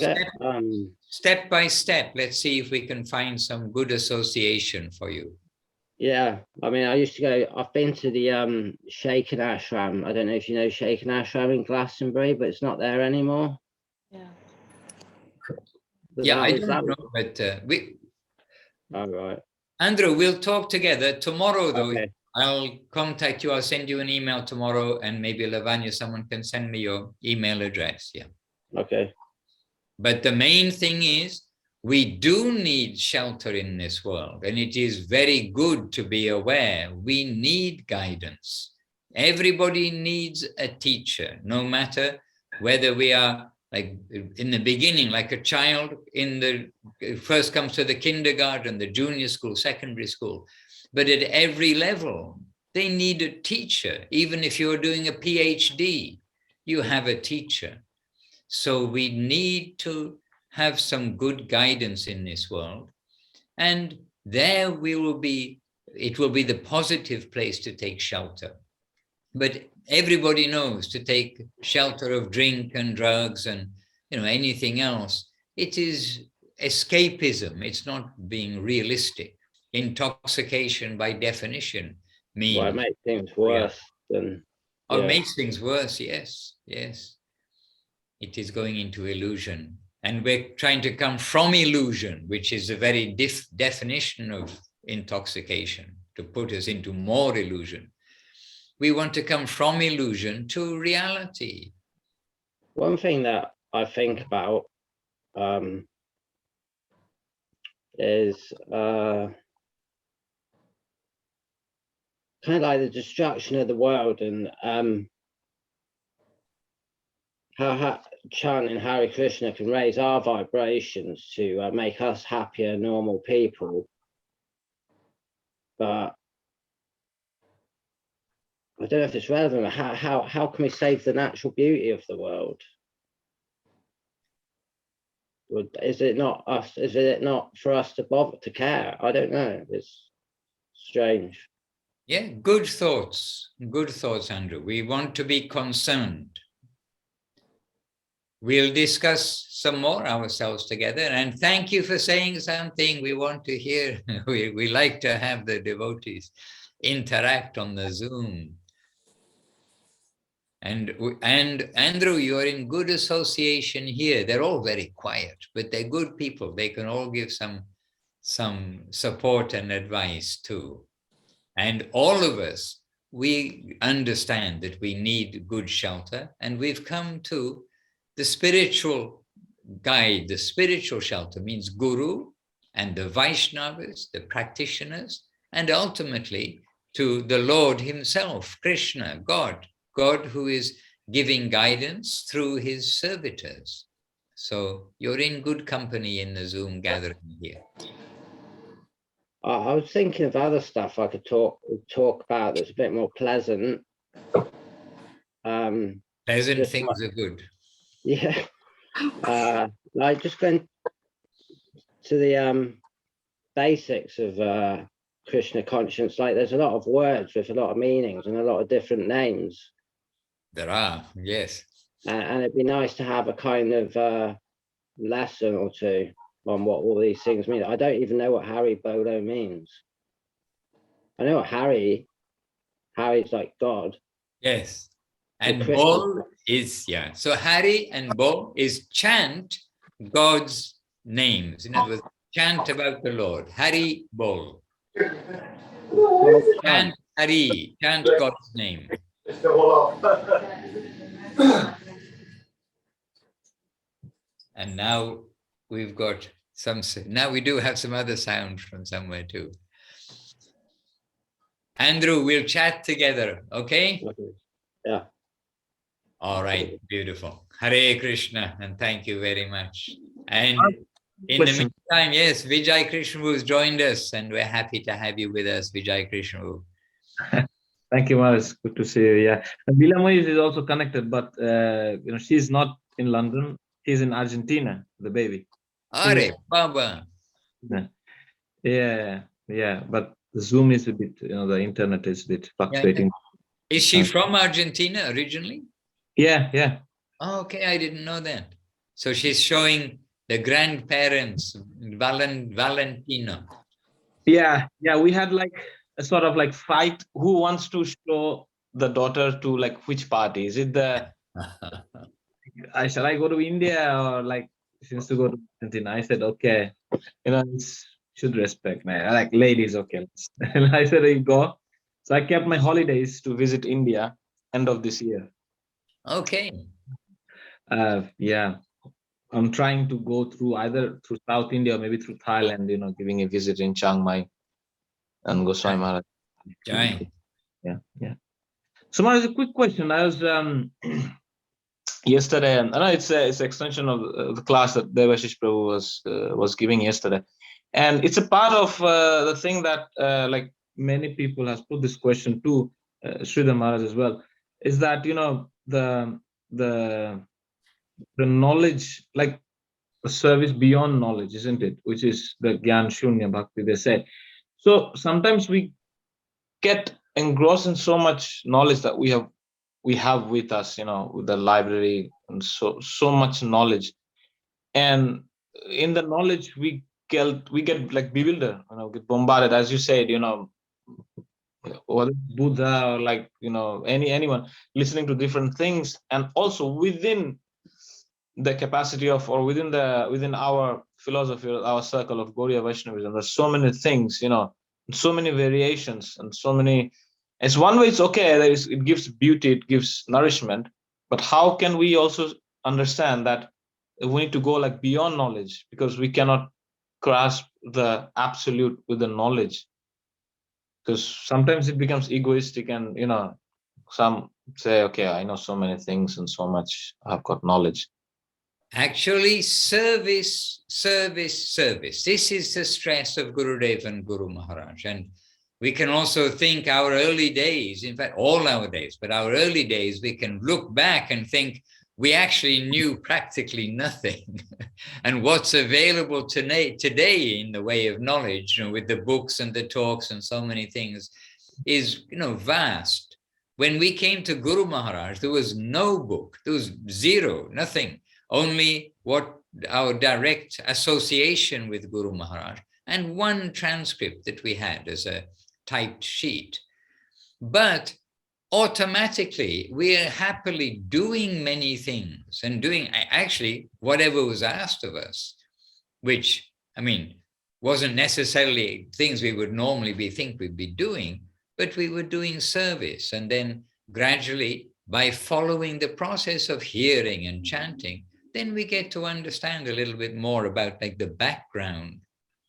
step by step, let's see if we can find some good association for you. Yeah, I mean, I've been to the Shaken Ashram. I don't know if you know Shaken Ashram in Glastonbury, but it's not there anymore. Yeah. Yeah, I don't know, but All right. Andrew, we'll talk together tomorrow, though. Okay. I'll contact you. I'll send you an email tomorrow, and maybe Lavanya, someone can send me your email address. Yeah. Okay. But the main thing is, we do need shelter in this world, and it is very good to be aware. We need guidance. Everybody needs a teacher, no matter whether we are like in the beginning, like a child first comes to the kindergarten, the junior school, secondary school. But at every level, they need a teacher. Even if you're doing a PhD, you have a teacher. So we need to have some good guidance in this world. And there it will be the positive place to take shelter. But everybody knows to take shelter of drink and drugs and anything else, it is escapism. It's not being realistic. Intoxication, by definition, means Well, it makes things worse than. It makes things worse. Yes. It is going into illusion, and we're trying to come from illusion, which is the very definition of intoxication, to put us into more illusion. We want to come from illusion to reality. One thing that I think about is kind of like the destruction of the world, and how chanting Hare Krishna can raise our vibrations to make us happier, normal people. But I don't know if it's relevant. How can we save the natural beauty of the world? Is it not us? Is it not for us to bother to care? I don't know. It's strange. Yeah, good thoughts, Andrew. We want to be concerned. We'll discuss some more ourselves together. And thank you for saying something we want to hear. We like to have the devotees interact on the Zoom. And Andrew, you're in good association here. They're all very quiet, but they're good people. They can all give some support and advice too. And all of us, we understand that we need good shelter, and we've come to the spiritual guide. The spiritual shelter means Guru and the Vaishnavas, the practitioners, and ultimately to the Lord himself, Krishna, God who is giving guidance through his servitors. So you're in good company in the Zoom gathering here. I was thinking of other stuff I could talk about that's a bit more pleasant. Pleasant things are good. Yeah. Like just going to the basics of Krishna conscience. Like there's a lot of words with a lot of meanings and a lot of different names. There are, yes. And it'd be nice to have a kind of lesson or two on what all these things mean. I don't even know what Hari Bolo means. I know what Harry's like God. Yes. And Bol is, so Hari and Bol is chant God's names. In other words, chant about the Lord. Hari Bol. Chant Hari, chant God's name. And now we've got now we do have some other sound from somewhere too. Andrew, we'll chat together, okay? Okay. Yeah. All right, beautiful. Hare Krishna, and thank you very much. And in Question. the meantime, yes, Vijay Krishna has joined us, and we're happy to have you with us, Vijay Krishna. Thank you, Maharaj. Good to see you. Yeah, and Moyi is also connected, but she's not in London. She's in Argentina. The baby. Are Baba. Yeah, yeah. But the Zoom is a bit, the internet is a bit fluctuating. Is she from Argentina originally? Yeah, yeah. Oh, okay, I didn't know that. So she's showing the grandparents, Valentino. Yeah, yeah. We had like a sort of like fight. Who wants to show the daughter to like which party? Is it the? Shall I go to India or like she wants to go to Argentina? I said okay. Should respect, man. Like ladies, okay. And I said I go. So I kept my holidays to visit India end of this year. Okay. Yeah. I'm trying to go through either through South India or maybe through Thailand, giving a visit in Chiang Mai and Goswami Maharaj. Right. Yeah, yeah. So Maharaj, a quick question. I was yesterday, and I know it's extension of the class that Devashis Prabhu was giving yesterday, and it's a part of the thing that like many people has put this question to Sridhar Maharaj as well, is that the knowledge, like a service beyond knowledge, isn't it? Which is the Gyan Shunya Bhakti, they say. So sometimes we get engrossed in so much knowledge that we have with us, with the library, and so much knowledge. And in the knowledge we get like bewildered, get bombarded, as you said, or Buddha or like anyone listening to different things, and also within the capacity of, or within our philosophy, our circle of Gaudiya Vaishnavism, there's so many things, so many variations, and so many. It's one way, it's okay, it gives beauty, it gives nourishment, but how can we also understand that we need to go like beyond knowledge, because we cannot grasp the absolute with the knowledge, because sometimes it becomes egoistic, and some say, okay, I know so many things and so much I've got knowledge. Actually, service. This is the stress of Gurudev and Guru Maharaj. And we can also think our early days, in fact, all our days, but our early days, we can look back and think we actually knew practically nothing. And what's available today in the way of knowledge, with the books and the talks and so many things, is, vast. When we came to Guru Maharaj, there was no book, there was zero, nothing. Only what our direct association with Guru Maharaj, and one transcript that we had as a typed sheet. But automatically, we are happily doing many things and doing actually whatever was asked of us, which, wasn't necessarily things we would normally think we'd be doing, but we were doing service. And then gradually, by following the process of hearing and chanting, then we get to understand a little bit more about like the background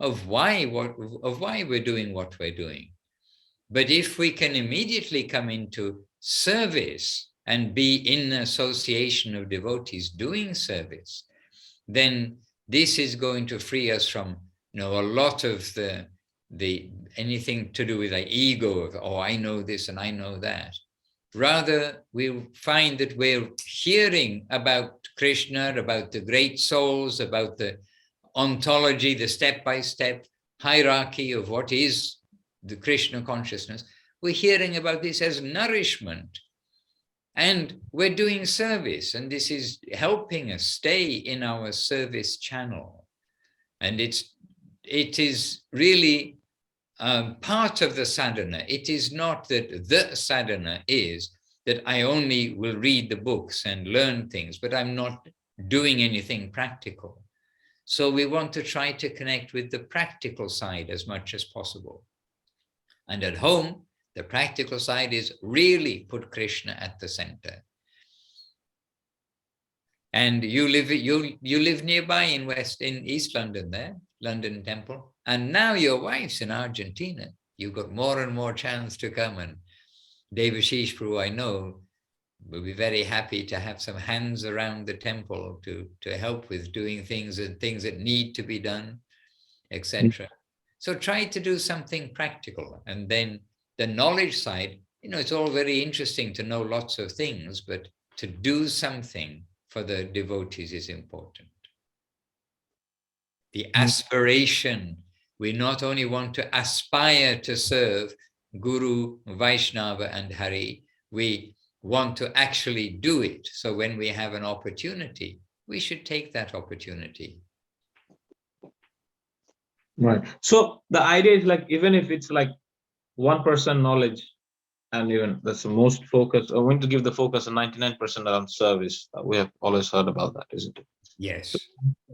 of why we're doing what we're doing. But if we can immediately come into service and be in association of devotees doing service, then this is going to free us from a lot of the anything to do with the ego of, oh, I know this and I know that. Rather, we'll find that we're hearing about Krishna, about the great souls, about the ontology, the step-by-step hierarchy of what is the Krishna consciousness. We're hearing about this as nourishment. And we're doing service, and this is helping us stay in our service channel. And it is really part of the sadhana. It is not that the sadhana is that I only will read the books and learn things, but I'm not doing anything practical. So we want to try to connect with the practical side as much as possible. And at home, the practical side is really put Krishna at the center. And you live nearby in East London there, London Temple. And now your wife's in Argentina. you've got more and more chance to come. And Devashis Prabhu, I know, will be very happy to have some hands around the temple to help with doing things and things that need to be done, etc. So try to do something practical. And then the knowledge side, it's all very interesting to know lots of things, but to do something for the devotees is important. The aspiration, we not only want to aspire to serve Guru, Vaishnava and Hari, we want to actually do it. So when we have an opportunity, we should take that opportunity. Right. So the idea is like, even if it's like 1% knowledge, and even that's the most focus, I want to give the focus on 99% on service. We have always heard about that, isn't it? Yes.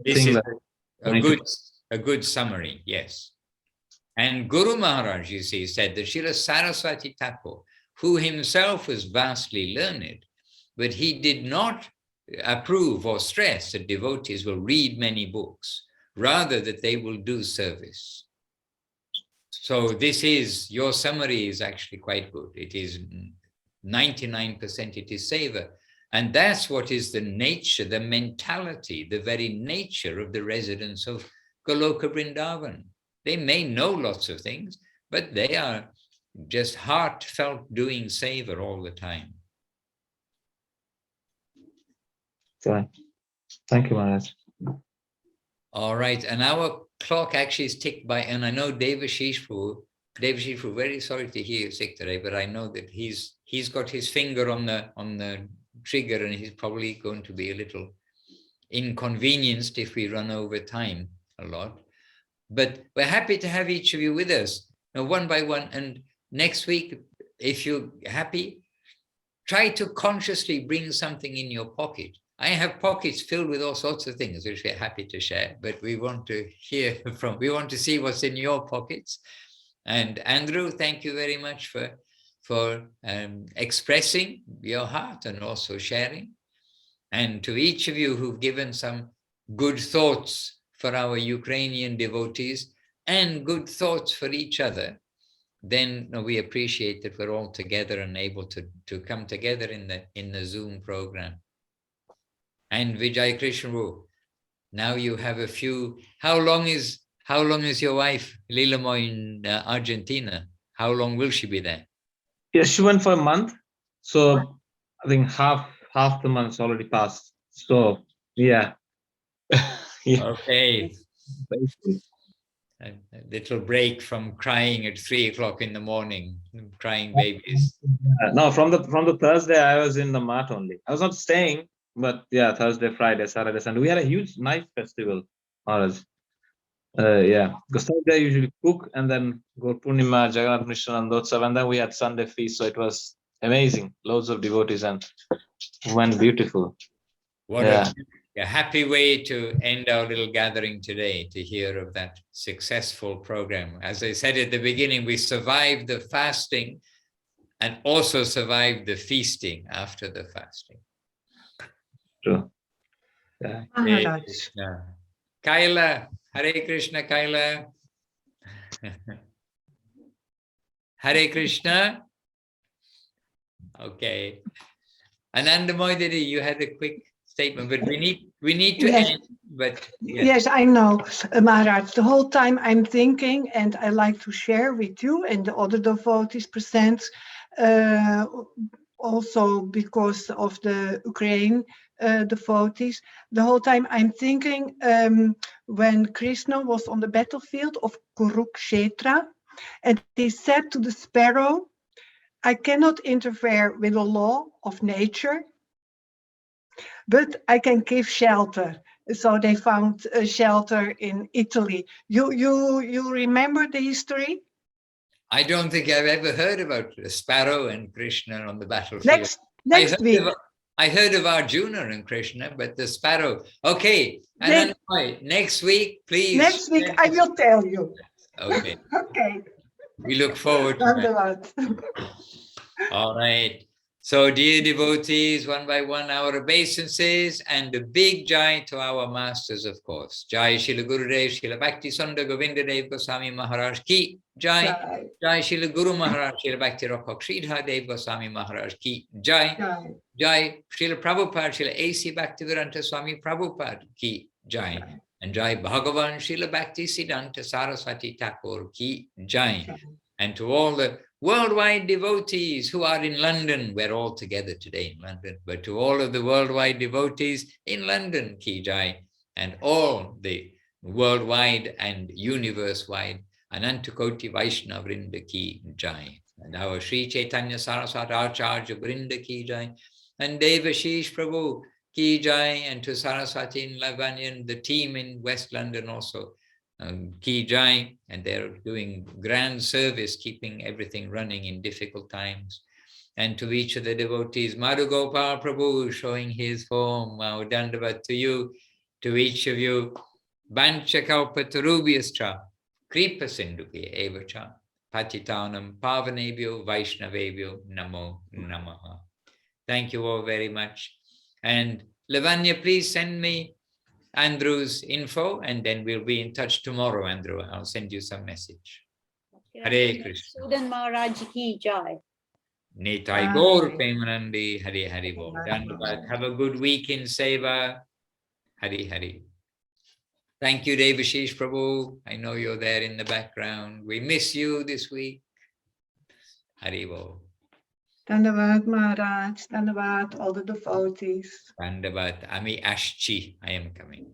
This is a good summary, yes. And Guru Maharaj, you see, said that Srila Saraswati Thakur, who himself was vastly learned, but he did not approve or stress that devotees will read many books, rather that they will do service. So this is, your summary is actually quite good. It is 99%, it is seva. And that's what is the nature, the mentality, the very nature of the residents of Goloka Vrindavan. They may know lots of things, but they are just heartfelt doing seva all the time. Right. Thank you, Maharaj. All right, and our clock actually is ticked by, and I know Devashis Prabhu, very sorry to hear you sick today, but I know that he's got his finger on the trigger, and he's probably going to be a little inconvenienced if we run over time a lot. But we're happy to have each of you with us, one by one. And next week, if you're happy, try to consciously bring something in your pocket. I have pockets filled with all sorts of things, which we're happy to share, but we want to hear we want to see what's in your pockets. And Andrew, thank you very much for expressing your heart and also sharing. And to each of you who've given some good thoughts for our Ukrainian devotees and good thoughts for each other, then we appreciate that we're all together and able to come together in the Zoom program. And Vijay Krishna, now you have a few. How long is your wife Lilamoy in Argentina? How long will she be there? Yeah, she went for a month, so I think half the month's already passed. So yeah. Yeah. Okay. A little break from crying at 3 o'clock in the morning, crying babies. No, from the Thursday I was in the mat only. I was not staying, but yeah, Thursday, Friday, Saturday, Sunday. We had a huge night festival, Maharaj. Yeah, because Thursday I usually cook and then go Purnima, Jagannath Mishra and Dotsav, and then we had Sunday feast. So it was amazing. Loads of devotees and went beautiful. What a happy way to end our little gathering today, to hear of that successful program. As I said at the beginning, we survived the fasting and also survived the feasting after the fasting. True. Yeah. Maharaj. Kaila, Hare Krishna, Kaila. Hare Krishna. Okay. Anandamoy Didi, you had a quick statement, but we need to Yes. end. But Yes, I know, Maharaj. The whole time I'm thinking, and I like to share with you and the other devotees present, also because of the Ukraine devotees. The whole time I'm thinking, when Krishna was on the battlefield of Kurukshetra, and he said to the sparrow, I cannot interfere with the law of nature, but I can give shelter. So they found a shelter in Italy. You remember the history? I don't think I've ever heard about a sparrow and Krishna on the battlefield. Next week. I heard of Arjuna and Krishna, but the sparrow. Okay, and then next week, please. Next week I will tell you. Okay. Okay. We look forward to that. All right. So, dear devotees, one by one, our obeisances and a big jai to our masters, of course. Jai Srila Gurudev, Srila Bhakti Sundar Govinda Dev Goswami Maharaj ki jai. Jai. Jai Srila Guru Maharaj, Srila Bhakti Rakha Sridhar Dev Goswami Maharaj ki jai. Jai. Jai Srila Prabhupada, Srila A.C. Bhaktivedanta Swami Prabhupada ki jai. Jai. And Jai Bhagavan Srila Bhakti Siddhanta Saraswati Thakur ki jai. Jai. And to all the worldwide devotees who are in London, we're all together today in London, but to all of the worldwide devotees in London, ki jai, and all the worldwide and universe-wide Anantakoti Vaishnava Vrinda ki jai. And our Sri Chaitanya Saraswat Acharya Vrinda ki jai, and Devashis Prabhu ki jai, and to Saraswati in Lavanya, the team in West London also. Ki jai, and they're doing grand service, keeping everything running in difficult times. And to each of the devotees, Madhu Gopal Prabhu showing his form, wow, dandavat to you, to each of you, Bancha Kalpatarubhyascha, Kripa Sindhuke Evacha, Patitanam Pavanebhyo Vaishnavebhyo Namo Namaha. Thank you all very much. And Lavanya, please send me Andrew's info, and then we'll be in touch tomorrow, Andrew. I'll send you some message. Hare Krishna. Madhusudan Maharaj ki jai. Nitai Gaur Premanandi. Hare Hare Bol. Dandavat. Have a good week in Seva. Hare Hare. Thank you, Devashis Prabhu. I know you're there in the background. We miss you this week. Hare Bol. Dandavat Maharaj, Dandavat all the devotees. Dandavat. Ami Ashchi. I am coming.